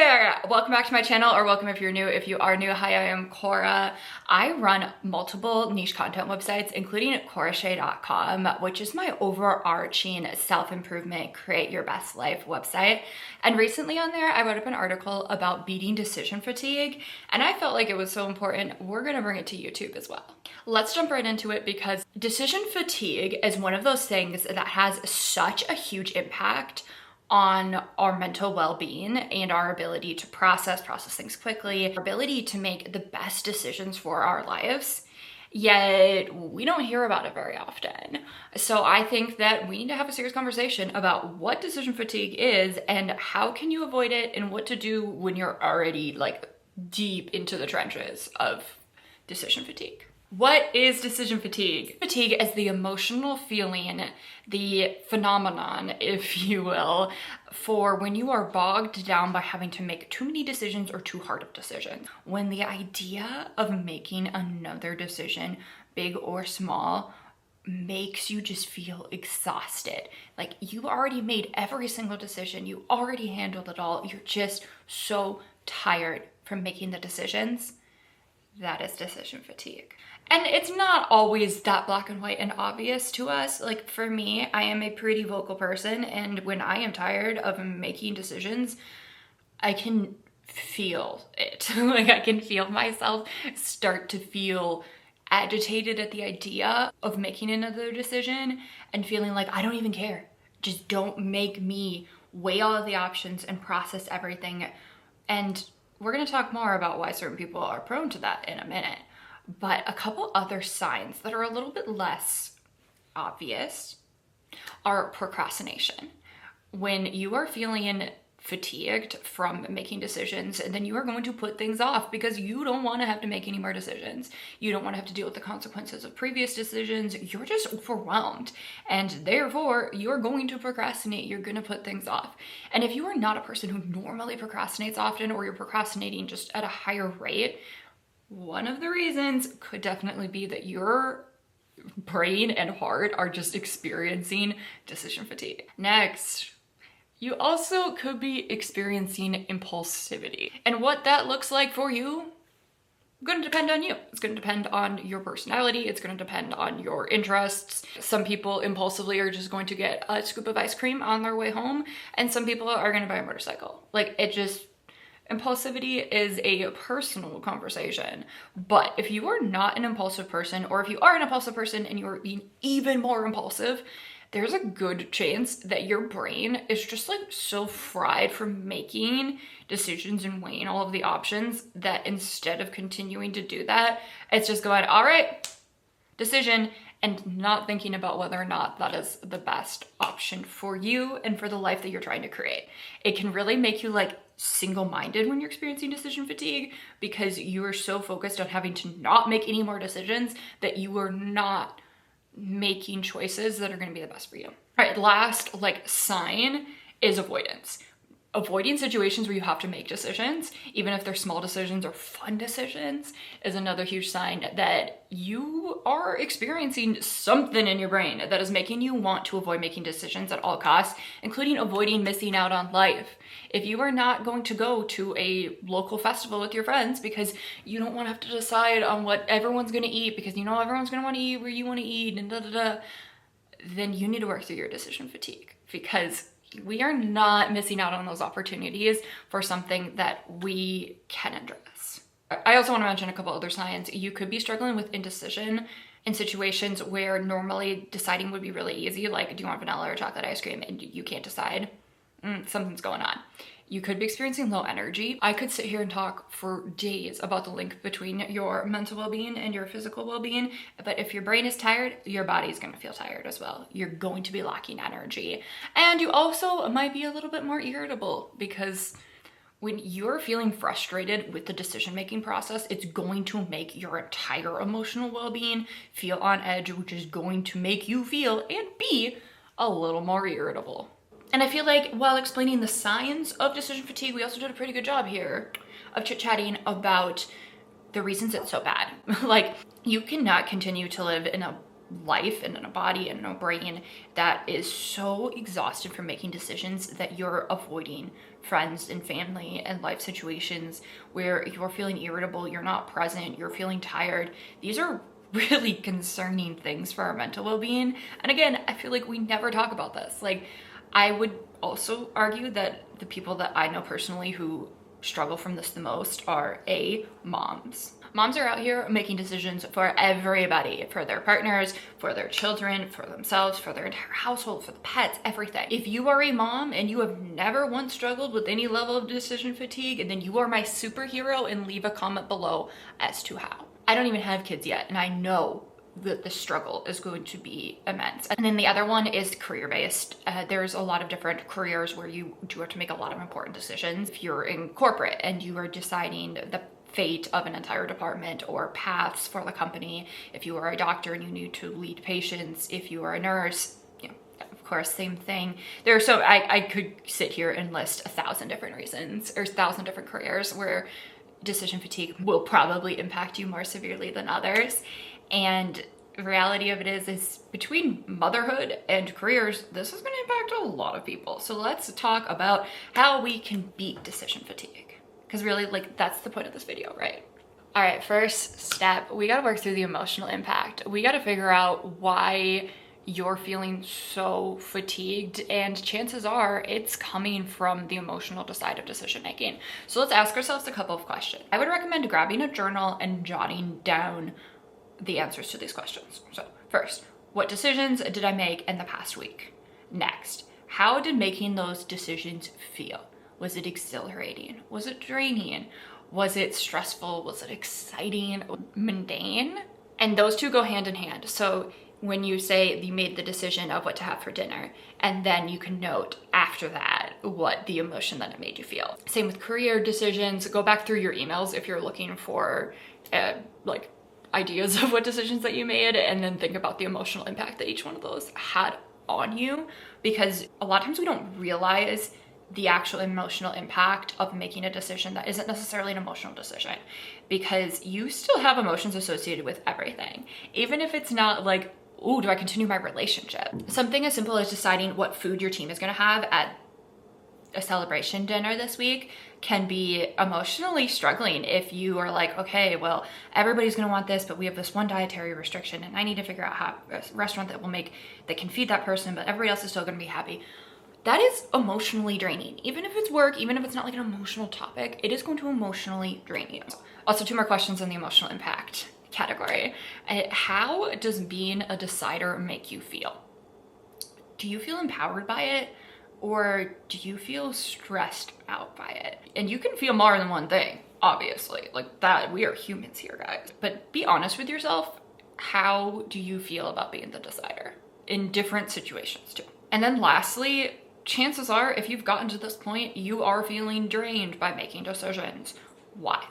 there! Welcome back to my channel, or welcome if you're new. If you are new, hi, I am Korra. I run multiple niche content websites, including KorraShay.com, which is my overarching self-improvement, create your best life website. And recently on there, I wrote up an article about beating decision fatigue, and I felt like it was so important, we're gonna bring it to YouTube as well. Let's jump right into it, because decision fatigue is one of those things that has such a huge impact on our mental well-being and our ability to process things quickly, our ability to make the best decisions for our lives. Yet we don't hear about it very often. So I think that we need to have a serious conversation about what decision fatigue is and how can you avoid it and what to do when you're already like deep into the trenches of decision fatigue. What is decision fatigue? Fatigue is the emotional feeling, the phenomenon, if you will, for when you are bogged down by having to make too many decisions or too hard of decisions. When the idea of making another decision, big or small, makes you just feel exhausted. Like you already made every single decision, you already handled it all, you're just so tired from making the decisions. That is decision fatigue. And it's not always that black and white and obvious to us. Like for me, I am a pretty vocal person, and when I am tired of making decisions, I can feel it. Like I can feel myself start to feel agitated at the idea of making another decision and feeling like I don't even care. Just don't make me weigh all of the options and process everything. And we're gonna talk more about why certain people are prone to that in a minute. But a couple other signs that are a little bit less obvious are procrastination. When you are feeling fatigued from making decisions, and then you are going to put things off because you don't want to have to make any more decisions. You don't want to have to deal with the consequences of previous decisions. You're just overwhelmed, and therefore you're going to procrastinate. You're going to put things off. And if you are not a person who normally procrastinates often, or you're procrastinating just at a higher rate, one of the reasons could definitely be that your brain and heart are just experiencing decision fatigue. Next, you also could be experiencing impulsivity. And what that looks like for you is going to depend on you. It's going to depend on your personality. It's going to depend on your interests. Some people impulsively are just going to get a scoop of ice cream on their way home, and some people are going to buy a motorcycle. Like impulsivity is a personal conversation. But if you are not an impulsive person, or if you are an impulsive person and you're being even more impulsive, there's a good chance that your brain is just like so fried from making decisions and weighing all of the options that instead of continuing to do that, it's just going, all right, decision, and not thinking about whether or not that is the best option for you and for the life that you're trying to create. It can really make you like single-minded when you're experiencing decision fatigue, because you are so focused on having to not make any more decisions that you are not making choices that are going to be the best for you. All right, last like sign is avoidance. Avoiding situations where you have to make decisions, even if they're small decisions or fun decisions, is another huge sign that you are experiencing something in your brain that is making you want to avoid making decisions at all costs, including avoiding missing out on life. If you are not going to go to a local festival with your friends because you don't want to have to decide on what everyone's going to eat, because you know everyone's going to want to eat where you want to eat, and then you need to work through your decision fatigue, because we are not missing out on those opportunities for something that we can address. I also want to mention a couple other signs. You could be struggling with indecision in situations where normally deciding would be really easy, like do you want vanilla or chocolate ice cream, and you can't decide. Something's going on. You could be experiencing low energy. I could sit here and talk for days about the link between your mental well-being and your physical well-being, but if your brain is tired, your body's gonna feel tired as well. You're going to be lacking energy. And you also might be a little bit more irritable, because when you're feeling frustrated with the decision-making process, it's going to make your entire emotional well-being feel on edge, which is going to make you feel and be a little more irritable. And I feel like while explaining the signs of decision fatigue, we also did a pretty good job here of chit-chatting about the reasons it's so bad. Like, you cannot continue to live in a life and in a body and in a brain that is so exhausted from making decisions that you're avoiding friends and family and life situations where you're feeling irritable, you're not present, you're feeling tired. These are really concerning things for our mental well-being. And again, I feel like we never talk about this. Like, I would also argue that the people that I know personally who struggle from this the most are moms. Moms are out here making decisions for everybody, for their partners, for their children, for themselves, for their entire household, for the pets, everything. If you are a mom and you have never once struggled with any level of decision fatigue, and then you are my superhero, and leave a comment below as to how. I don't even have kids yet, and I know that the struggle is going to be immense. And then the other one is career-based. There's a lot of different careers where you do have to make a lot of important decisions. If you're in corporate and you are deciding the fate of an entire department or paths for the company, if you are a doctor and you need to lead patients, if you are a nurse, you know, of course, same thing. I could sit here and list 1,000 different reasons or 1,000 different careers where decision fatigue will probably impact you more severely than others. And the reality of it is between motherhood and careers, this is going to impact a lot of people. So let's talk about how we can beat decision fatigue. Because really, like, that's the point of this video, right? All right, first step, we got to work through the emotional impact. We got to figure out why you're feeling so fatigued, and chances are it's coming from the emotional side of decision making. So let's ask ourselves a couple of questions. I would recommend grabbing a journal and jotting down the answers to these questions. So first, what decisions did I make in the past week? Next, how did making those decisions feel? Was it exhilarating? Was it draining? Was it stressful? Was it exciting? Mundane? And those two go hand in hand. So when you say you made the decision of what to have for dinner, and then you can note after that what the emotion that it made you feel. Same with career decisions. Go back through your emails if you're looking for like ideas of what decisions that you made, and then think about the emotional impact that each one of those had on you, because a lot of times we don't realize the actual emotional impact of making a decision that isn't necessarily an emotional decision, because you still have emotions associated with everything. Even if it's not like, oh, do I continue my relationship? Something as simple as deciding what food your team is going to have at a celebration dinner this week can be emotionally struggling if you are like, okay, well, everybody's going to want this, but we have this one dietary restriction, and I need to figure out how a restaurant that can feed that person, but everybody else is still going to be happy. That is emotionally draining. Even if it's work, even if it's not like an emotional topic, it is going to emotionally drain you. Also, 2 more questions in the emotional impact category. How does being a decider make you feel? Do you feel empowered by it, or do you feel stressed out by it? And you can feel more than one thing, obviously. Like that, we are humans here, guys. But be honest with yourself. How do you feel about being the decider in different situations too? And then lastly, chances are, if you've gotten to this point, you are feeling drained by making decisions. Why?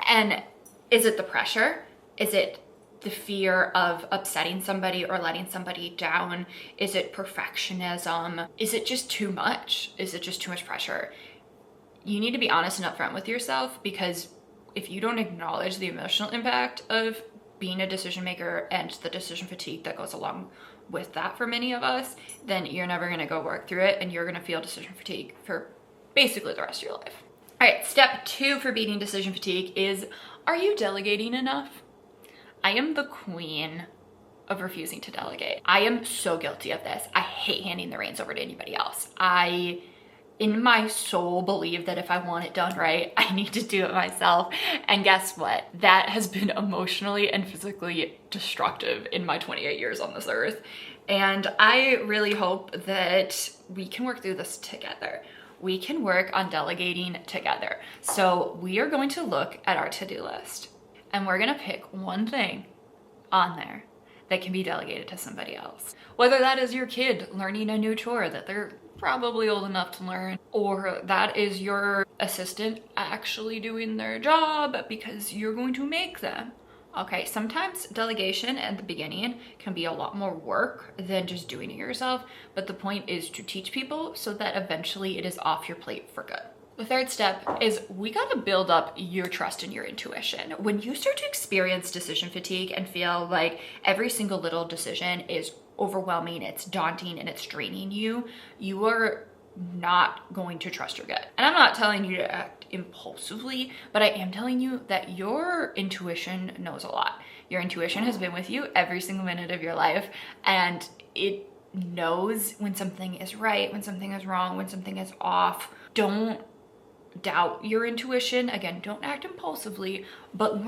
And is it the pressure? Is it the fear of upsetting somebody or letting somebody down? Is it perfectionism? Is it just too much? Is it just too much pressure? You need to be honest and upfront with yourself, because if you don't acknowledge the emotional impact of being a decision maker and the decision fatigue that goes along with that for many of us, then you're never going to go work through it, and you're going to feel decision fatigue for basically the rest of your life. All right, step 2 for beating decision fatigue is, are you delegating enough? I am the queen of refusing to delegate. I am so guilty of this. I hate handing the reins over to anybody else. I, in my soul, believe that if I want it done right, I need to do it myself. And guess what? That has been emotionally and physically destructive in my 28 years on this earth. And I really hope that we can work through this together. We can work on delegating together. So we are going to look at our to-do list, and we're gonna pick one thing on there that can be delegated to somebody else. Whether that is your kid learning a new chore that they're probably old enough to learn, or that is your assistant actually doing their job because you're going to make them. Okay, sometimes delegation at the beginning can be a lot more work than just doing it yourself, but the point is to teach people so that eventually it is off your plate for good. The third step is we gotta build up your trust in your intuition. When you start to experience decision fatigue and feel like every single little decision is overwhelming, it's daunting, and it's draining you, you are not going to trust your gut. And I'm not telling you to act impulsively, but I am telling you that your intuition knows a lot. Your intuition has been with you every single minute of your life, and it knows when something is right, when something is wrong, when something is off. Don't doubt your intuition. Again, don't act impulsively, but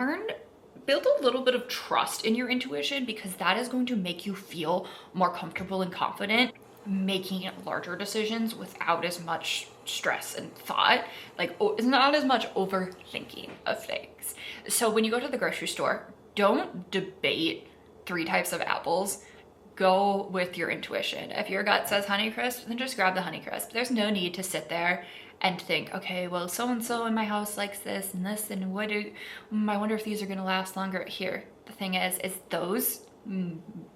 build a little bit of trust in your intuition, because that is going to make you feel more comfortable and confident making larger decisions without as much stress and thought, like it's not as much overthinking of things. So when you go to the grocery store, don't debate 3 types of apples. Go with your intuition. If your gut says Honeycrisp, then just grab the Honeycrisp. There's no need to sit there and think, okay, well, so-and-so in my house likes this, and I wonder if these are gonna last longer. Here, the thing is those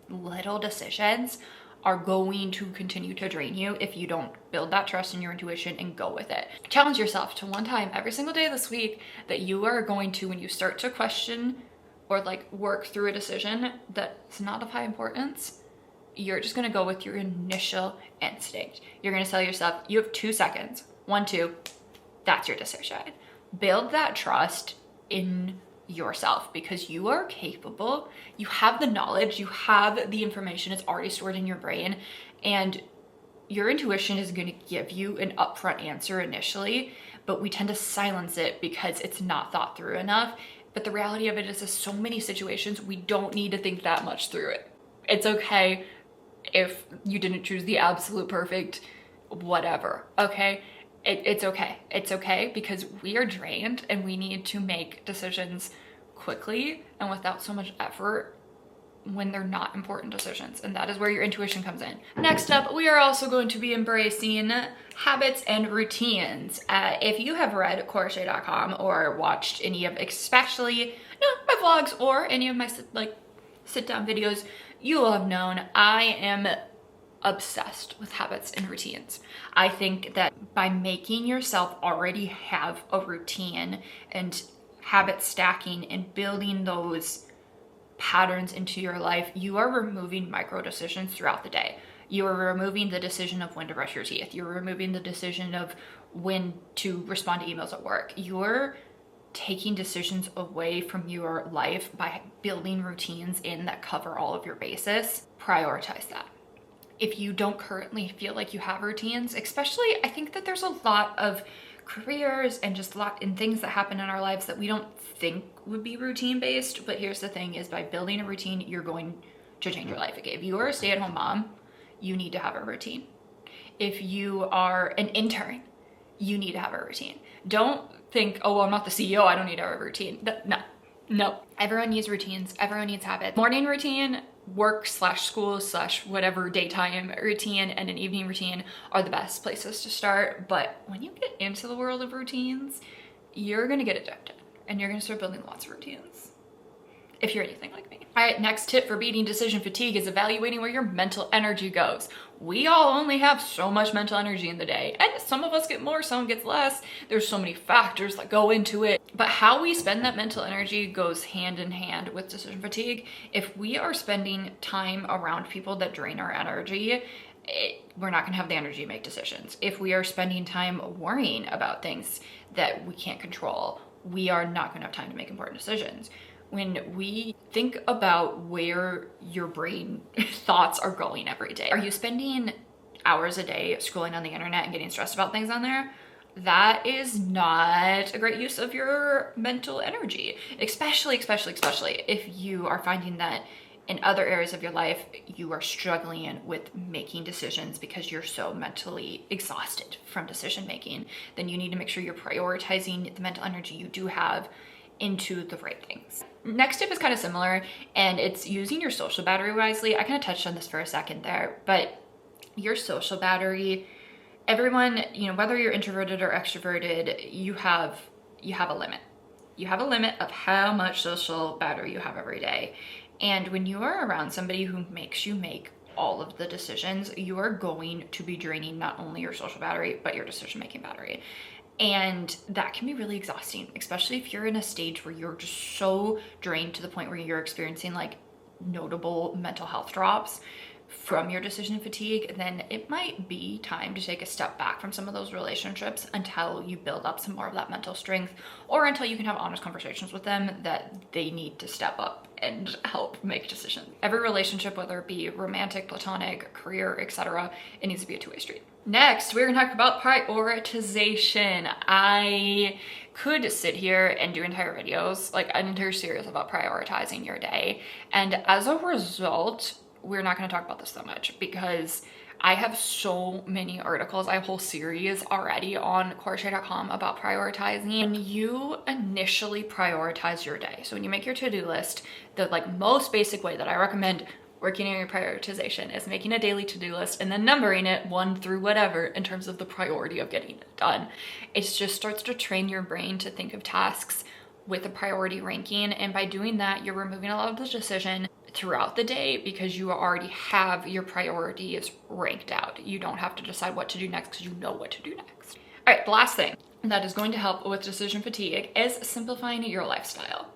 little decisions are going to continue to drain you if you don't build that trust in your intuition and go with it. Challenge yourself to one time every single day this week that you are going to, when you start to question or like work through a decision that's not of high importance, you're just gonna go with your initial instinct. You're gonna tell yourself, you have 2 seconds. 1, 2, that's your decision. Build that trust in yourself, because you are capable, you have the knowledge, you have the information, it's already stored in your brain, and your intuition is going to give you an upfront answer initially, but we tend to silence it because it's not thought through enough. But the reality of it is, in so many situations, we don't need to think that much through it. It's okay if you didn't choose the absolute perfect whatever, okay? It's okay. It's okay, because we are drained and we need to make decisions quickly and without so much effort when they're not important decisions. And that is where your intuition comes in. Next up, we are also going to be embracing habits and routines. If you have read KorraShay.com or watched any of, especially my vlogs or any of my sit down videos, you will have known I am obsessed with habits and routines. I think that by making yourself already have a routine and habit stacking and building those patterns into your life, you are removing micro decisions throughout the day. You are removing the decision of when to brush your teeth. You're removing the decision of when to respond to emails at work. You're taking decisions away from your life by building routines in that cover all of your bases. Prioritize that. If you don't currently feel like you have routines, especially, I think that there's a lot of careers and just a lot in things that happen in our lives that we don't think would be routine based. But here's the thing is, by building a routine, you're going to change your life. Okay, if you are a stay-at-home mom, you need to have a routine. If you are an intern, you need to have a routine. Don't think, oh, well, I'm not the CEO, I don't need to have a routine. No. Everyone needs routines. Everyone needs habits. Morning routine, work/school/whatever daytime routine, and an evening routine are the best places to start. But when you get into the world of routines, you're gonna get addicted and you're gonna start building lots of routines, if you're anything like me. All right, next tip for beating decision fatigue is evaluating where your mental energy goes. We all only have so much mental energy in the day, and some of us get more, some gets less. There's so many factors that go into it, but how we spend that mental energy goes hand in hand with decision fatigue. If we are spending time around people that drain our energy, we're not gonna have the energy to make decisions. If we are spending time worrying about things that we can't control, we are not gonna have time to make important decisions. When we think about where your brain thoughts are going every day, are you spending hours a day scrolling on the internet and getting stressed about things on there? That is not a great use of your mental energy, especially if you are finding that in other areas of your life, you are struggling with making decisions because you're so mentally exhausted from decision making. Then you need to make sure you're prioritizing the mental energy you do have into the right things. Next tip is kind of similar, and it's using your social battery wisely. I kind of touched on this for a second there, but your social battery, everyone, whether you're introverted or extroverted, you have a limit. You have a limit of how much social battery you have every day. And when you are around somebody who makes you make all of the decisions, you are going to be draining not only your social battery, but your decision-making battery. And that can be really exhausting, especially if you're in a stage where you're just so drained to the point where you're experiencing like notable mental health drops from your decision fatigue. Then it might be time to take a step back from some of those relationships until you build up some more of that mental strength, or until you can have honest conversations with them that they need to step up and help make decisions. Every relationship, whether it be romantic, platonic, career, etc., it needs to be a two-way street. Next, we're gonna talk about prioritization. I could sit here and do entire videos, like an entire series about prioritizing your day. And as a result, we're not gonna talk about this so much because I have so many articles. I have a whole series already on KorraShay.com about prioritizing. When you initially prioritize your day, so when you make your to-do list, the like most basic way that I recommend working on your prioritization is making a daily to-do list and then numbering it 1 through whatever in terms of the priority of getting it done. It just starts to train your brain to think of tasks with a priority ranking. And by doing that, you're removing a lot of the decision throughout the day because you already have your priorities ranked out. You don't have to decide what to do next because you know what to do next. All right, the last thing that is going to help with decision fatigue is simplifying your lifestyle.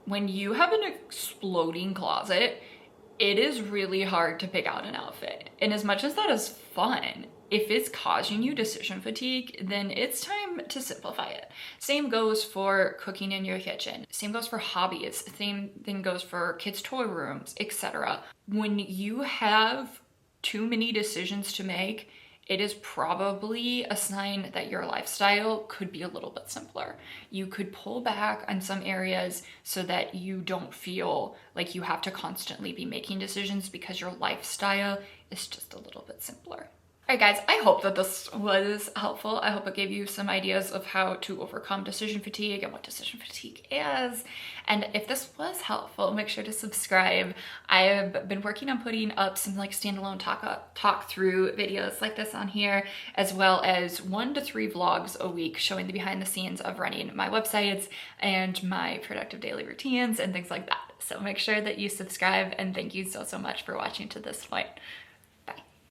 When you have an exploding closet, it is really hard to pick out an outfit. And as much as that is fun, if it's causing you decision fatigue, then it's time to simplify it. Same goes for cooking in your kitchen. Same goes for hobbies. Same thing goes for kids' toy rooms, etc. When you have too many decisions to make, it is probably a sign that your lifestyle could be a little bit simpler. You could pull back on some areas so that you don't feel like you have to constantly be making decisions because your lifestyle is just a little bit simpler. All right, guys, I hope that this was helpful. I hope it gave you some ideas of how to overcome decision fatigue and what decision fatigue is. And if this was helpful, make sure to subscribe. I've been working on putting up some like standalone talk through videos like this on here, as well as 1 to 3 vlogs a week showing the behind the scenes of running my websites and my productive daily routines and things like that. So make sure that you subscribe, and thank you so much for watching to this point.